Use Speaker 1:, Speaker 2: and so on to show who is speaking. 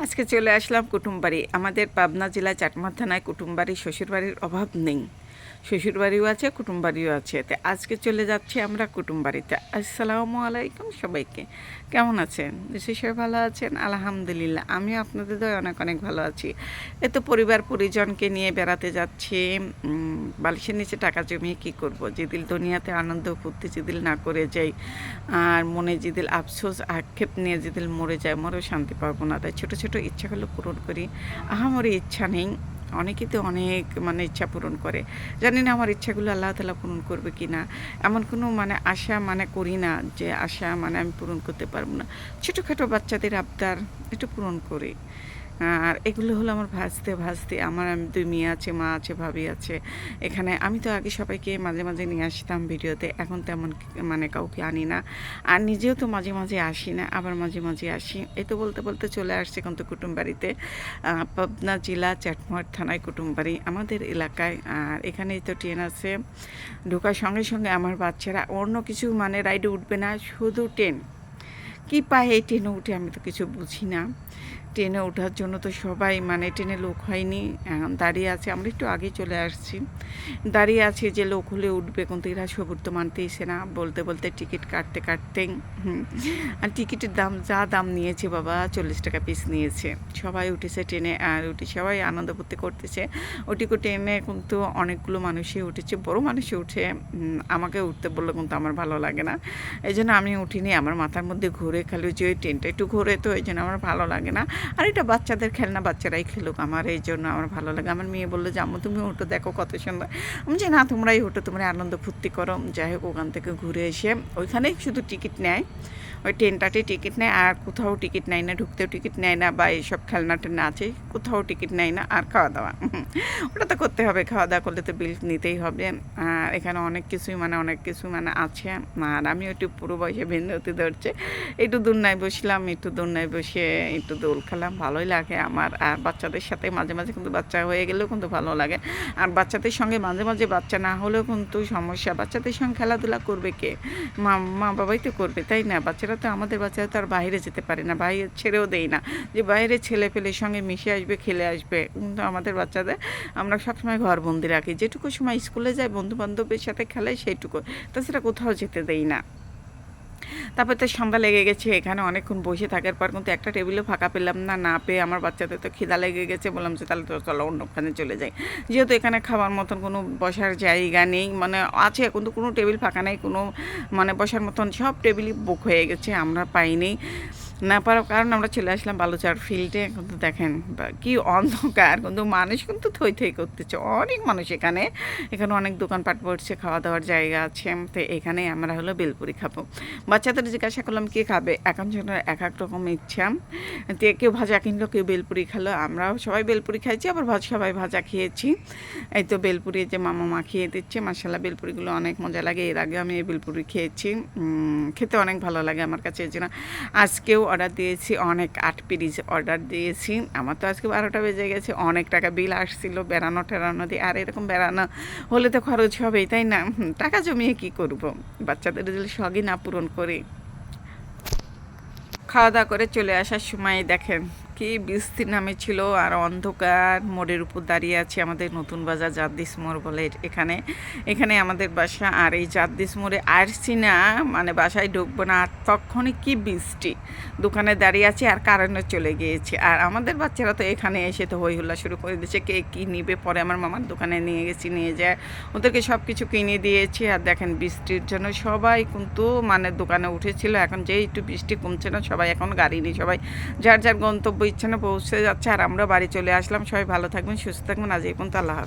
Speaker 1: আজকে চলে আসলাম কুটুমবাড়ি। আমাদের পাবনা জেলা চাটমার থানায় কুটুমবাড়ি, শ্বশুরবাড়ির অভাব নেই। শ্বশুরবাড়িও আছে, কুটুমবাড়িও আছে। তো আজকে চলে যাচ্ছি আমরা কুটুমবাড়িতে। আসসালামু আলাইকুম সবাইকে। কেমন আছেন? দেশে সবাই ভালো আছেন? আলহামদুলিল্লাহ, আমিও আপনাদের দয় অনেক অনেক ভালো আছি। এ তো পরিবার পরিজনকে নিয়ে বেড়াতে যাচ্ছি। বালিশের নিচে টাকা জমিয়ে কী করব? যেদিন দুনিয়াতে আনন্দ ফুর্তি যেদিন না করে যাই, আর মনে যেদিন আফসোস আক্ষেপ নিয়ে যেদিন মরে যায়, মরেও শান্তি পাবো না। তাই ছোটো ছোটো ইচ্ছাগুলো পূরণ করি। আহামরি ইচ্ছা নেই, অনেকে তো অনেক ইচ্ছা পূরণ করে। জানি না আমার ইচ্ছাগুলো আল্লাহ তাআলা পূরণ করবে কি না। এমন কোনো আশা করি না যে আশা আমি পূরণ করতে পারবো না। ছোটোখাটো বাচ্চাদের আবদার একটু পূরণ করি। আর এগুলো হলো আমার ভাজতে ভাজতে আমার 2 মেয়ে আছে, মা আছে, ভাবি আছে। এখানে আমি তো আগে সবাইকে মাঝে মাঝে নিয়ে আসতাম ভিডিওতে, এখন তেমন কাউকে আনি না। আর নিজেও তো মাঝে মাঝে আসি না, আবার মাঝে মাঝে আসি। এই তো বলতে বলতে চলে আসছে কিন্তু কুটুমবাড়িতে। পাবনা জেলা চাটমোহর থানায় কুটুমবাড়ি আমাদের এলাকায়। আর এখানেই তো ট্রেন আছে, ঢোকার সঙ্গে সঙ্গে আমার বাচ্চারা অন্য কিছু রাইডে উঠবে না, শুধু ট্রেন। কী পায় এই ট্রেনে উঠে আমি তো কিছু বুঝি না। ট্রেনে ওঠার জন্য তো সবাই ট্রেনে লোক হয়নি, এখন দাঁড়িয়ে আছে। আমরা একটু আগে চলে আসছি, দাঁড়িয়ে আছি যে লোক হলে উঠবে, কিন্তু এরা সবুর তো মানতেইছে না। বলতে বলতে টিকিট কাটতে কাটতে আর টিকিটের দাম যা দাম নিয়েছে বাবা, 40 টাকা পিস নিয়েছে। সবাই উঠেছে ট্রেনে, আর উঠে সবাই আনন্দ ফুর্তি করতেছে। ওটিকে ট্রেনে কিন্তু অনেকগুলো মানুষই উঠেছে, বড় মানুষই উঠে। আমাকে উঠতে বললো, কিন্তু আমার ভালো লাগে না, এই জন্য আমি উঠিনি। আমার মাথার মধ্যে ঘুরে, খালি যে ওই ট্রেনটা একটু ঘুরে, তো এই জন্য আমার ভালো লাগে না। আর এটা বাচ্চাদের খেলনা, বাচ্চারাই খেলুক, আমার এই জন্য আমার ভালো লাগে। আমার মেয়ে বললো যে আম্মু তুমি ওটো দেখো কত সুন্দর। আমি যে না, তোমরাই ওটো, তোমরা আনন্দ ফুর্তি করো। যাই হোক, ওখান থেকে ঘুরে এসে ওইখানেই শুধু টিকিট নেয়, ওই ট্রেনটাতে টিকিট নেয়, আর কোথাও টিকিট নেয় না, ঢুকতেও টিকিট নেয় না, বা এইসব খেলনা টেলনা আছে কোথাও টিকিট নেয় না। আর খাওয়া দাওয়া ওটা তো করতে হবে, খাওয়া দাওয়া করলে তো বিল নিতেই হবে। আর এখানে অনেক কিছুই অনেক কিছু আছে। আর আমি একটু পুরো বয়সে ভেন্ডতি ধরছে, একটু দোলনায় বসলাম, একটু দোলনায় বসে একটু দোল খেলাম, ভালোই লাগে আমার। আর বাচ্চাদের সাথে মাঝে মাঝে কিন্তু বাচ্চা হয়ে গেলেও কিন্তু ভালো লাগে। আর বাচ্চাদের সঙ্গে মাঝে মাঝে বাচ্চা না হলেও কিন্তু সমস্যা। বাচ্চাদের সঙ্গে খেলাধুলা করবে কে? মা বাবাই তো করবে, তাই না? বাচ্চারা তো, আমাদের বাচ্চারা তো আর বাইরে যেতে পারে না, বাইরে ছেড়েও দেই না যে বাইরে ছেলে পেলের সঙ্গে মিশে আসবে, খেলে আসবে। কিন্তু আমাদের বাচ্চাদের আমরা সবসময় ঘরবন্দি রাখি, যেটুকু সময় স্কুলে যায়, বন্ধু বান্ধবের সাথে খেলে সেইটুকু, তাছাড়া কোথাও যেতে দেই না। তারপর তো সন্ধ্যা লেগে গেছে, এখানে অনেকক্ষণ বসে থাকার পর কিন্তু একটা টেবিলও ফাঁকা পেলাম না। না পেয়ে আমার বাচ্চাদের তো খিদা লেগে গেছে, বললাম যে তাহলে তো চলো অন্যখানে চলে যাই। যেহেতু এখানে খাওয়ার মতন কোনো বসার জায়গা নেই, আছে কিন্তু কোনো টেবিল ফাঁকা নেই, কোনো বসার মতন সব টেবিলই বুক হয়ে গেছে, আমরা পাইনি। না পারার কারণ আমরা চলে আসলাম বালুচার ফিল্ডে। কিন্তু দেখেন কি অন্ধকার, কিন্তু মানুষ কিন্তু থই থই করতেছে, অনেক মানুষ এখানে। এখানে অনেক দোকানপাট পড়ছে, খাওয়া দাওয়ার জায়গা আছে। তো এখানে আমরা হলো বেলপুরি খাবো। বাচ্চাদের জিজ্ঞাসা করলাম কে খাবে, এখন জনের এক এক রকম ইচ্ছা। তো কেউ ভাজা কিনলো, কেউ বেলপুরি খেলো। আমরাও সবাই বেলপুরি খাইছি, আবার সবাই ভাজা খেয়েছি। এই তো বেলপুরি যে মামা মাখিয়ে দিচ্ছে, মাশাআল্লাহ বেলপুরিগুলো অনেক মজা লাগে। এর আগে আমি এই বেলপুরি খেয়েছি, খেতে অনেক ভালো লাগে আমার কাছে। এই জন্য আজকেও অর্ডার দিয়েছি, অনেক 8 পিস অর্ডার দিয়েছি। আমার তো আজকে 12টা বেজে গেছে, অনেক টাকা বিল আসছিল বেড়ানো টেরানো দিয়ে। আর এরকম বেড়ানো হলে তো খরচ হবেই, তাই না? টাকা জমিয়ে কি করব, বাচ্চাদের যদি শখই না পূরণ করি। খাওয়া দাওয়া করে চলে আসার সময় দেখেন কি বৃষ্টি নামেছিল, আর অন্ধকার। মোড়ের উপর দাঁড়িয়ে আছে আমাদের নতুন বাজার, জাদ্দিস মোড় বলে এখানে। এখানে আমাদের বাসা। আর এই জাদ্দিস মোড়ে আসছি না, বাসায় ঢুকবো না, আর তখনই কি বৃষ্টি। দোকানে দাঁড়িয়ে আছি আর কারেন্টও চলে গিয়েছে। আর আমাদের বাচ্চারা তো এখানে এসে তো হই হুল্লা শুরু করে দিয়েছে, কে কী নিবে। পরে আমার মামার দোকানে নিয়ে গেছি, নিয়ে যায় ওদেরকে সব কিছু কিনে দিয়েছি। আর দেখেন বৃষ্টির জন্য সবাই কিন্তু দোকানে উঠেছিল, এখন যেই একটু বৃষ্টি কমছে না, সবাই এখন গাড়ি নিয়ে সবাই যার যার গন্তব্য ইচ্ছা না পৌঁছে যাচ্ছে। আর আমরা বাড়ি চলে আসলাম। সবাই ভালো থাকবেন, সুস্থ থাকবেন। আজ এই পর্যন্ত, আল্লাহ হাফেজ।